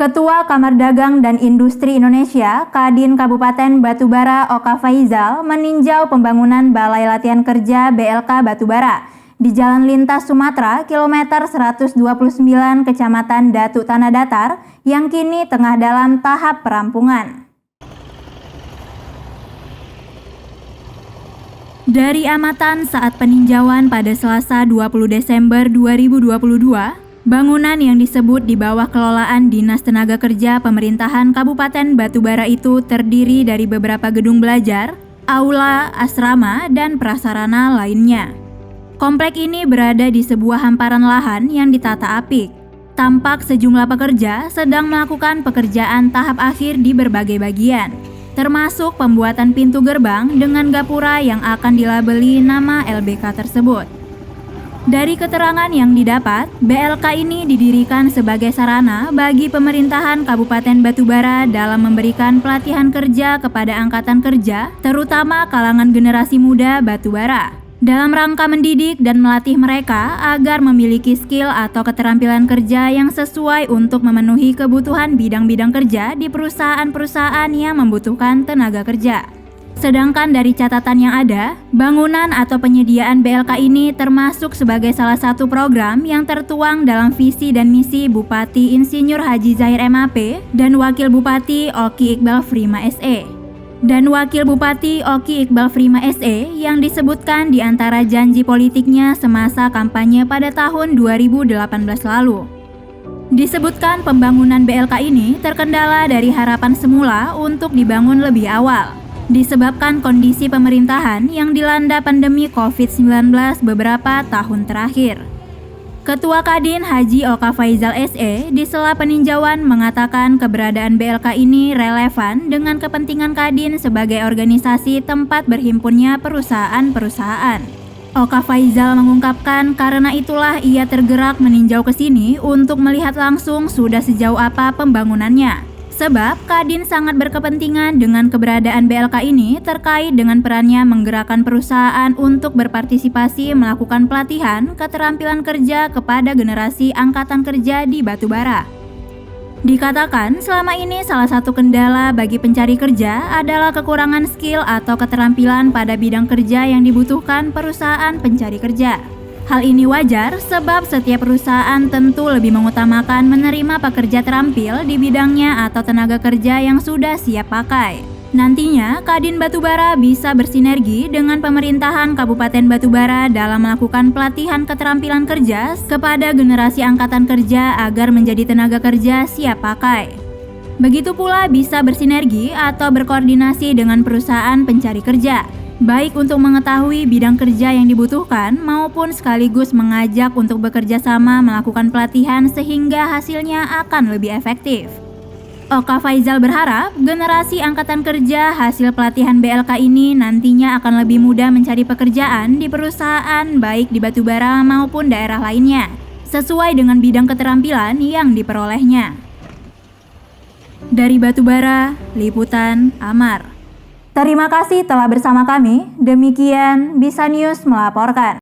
Ketua Kamar Dagang dan Industri Indonesia, Kadin Kabupaten Batubara Oka Faizal meninjau pembangunan Balai Latihan Kerja BLK Batubara di Jalan Lintas Sumatera, kilometer 129 Kecamatan Datu Tanah Datar yang kini tengah dalam tahap perampungan. Dari amatan saat peninjauan pada Selasa 20 Desember 2022, bangunan yang disebut di bawah kelolaan Dinas Tenaga Kerja Pemerintahan Kabupaten Batubara itu terdiri dari beberapa gedung belajar, aula, asrama, dan prasarana lainnya. Komplek ini berada di sebuah hamparan lahan yang ditata apik. Tampak sejumlah pekerja sedang melakukan pekerjaan tahap akhir di berbagai bagian, termasuk pembuatan pintu gerbang dengan gapura yang akan dilabeli nama LBK tersebut. Dari keterangan yang didapat, BLK ini didirikan sebagai sarana bagi pemerintahan Kabupaten Batubara dalam memberikan pelatihan kerja kepada angkatan kerja, terutama kalangan generasi muda Batubara, dalam rangka mendidik dan melatih mereka agar memiliki skill atau keterampilan kerja yang sesuai untuk memenuhi kebutuhan bidang-bidang kerja di perusahaan-perusahaan yang membutuhkan tenaga kerja. Sedangkan dari catatan yang ada, bangunan atau penyediaan BLK ini termasuk sebagai salah satu program yang tertuang dalam visi dan misi Bupati Insinyur Haji Zahir MAP dan Wakil Bupati Oki Iqbal Frima SE. Yang disebutkan di antara janji politiknya semasa kampanye pada tahun 2018 lalu. Disebutkan pembangunan BLK ini terkendala dari harapan semula untuk dibangun lebih awal, disebabkan kondisi pemerintahan yang dilanda pandemi COVID-19 beberapa tahun terakhir. Ketua Kadin Haji Oka Faizal SE di sela peninjauan mengatakan keberadaan BLK ini relevan dengan kepentingan Kadin sebagai organisasi tempat berhimpunnya perusahaan-perusahaan. Oka Faizal mengungkapkan karena itulah ia tergerak meninjau ke sini untuk melihat langsung sudah sejauh apa pembangunannya. Sebab Kadin sangat berkepentingan dengan keberadaan BLK ini terkait dengan perannya menggerakkan perusahaan untuk berpartisipasi melakukan pelatihan keterampilan kerja kepada generasi angkatan kerja di Batubara. Dikatakan selama ini salah satu kendala bagi pencari kerja adalah kekurangan skill atau keterampilan pada bidang kerja yang dibutuhkan perusahaan pencari kerja. Hal ini wajar sebab setiap perusahaan tentu lebih mengutamakan menerima pekerja terampil di bidangnya atau tenaga kerja yang sudah siap pakai. Nantinya, Kadin Batubara bisa bersinergi dengan pemerintahan Kabupaten Batubara dalam melakukan pelatihan keterampilan kerja kepada generasi angkatan kerja agar menjadi tenaga kerja siap pakai. Begitu pula bisa bersinergi atau berkoordinasi dengan perusahaan pencari kerja, baik untuk mengetahui bidang kerja yang dibutuhkan maupun sekaligus mengajak untuk bekerja sama melakukan pelatihan sehingga hasilnya akan lebih efektif. Oka Faizal berharap generasi angkatan kerja hasil pelatihan BLK ini nantinya akan lebih mudah mencari pekerjaan di perusahaan baik di Batubara maupun daerah lainnya, sesuai dengan bidang keterampilan yang diperolehnya. Dari Batubara, Liputan Amar. Terima kasih telah bersama kami. Demikian Bisa News melaporkan.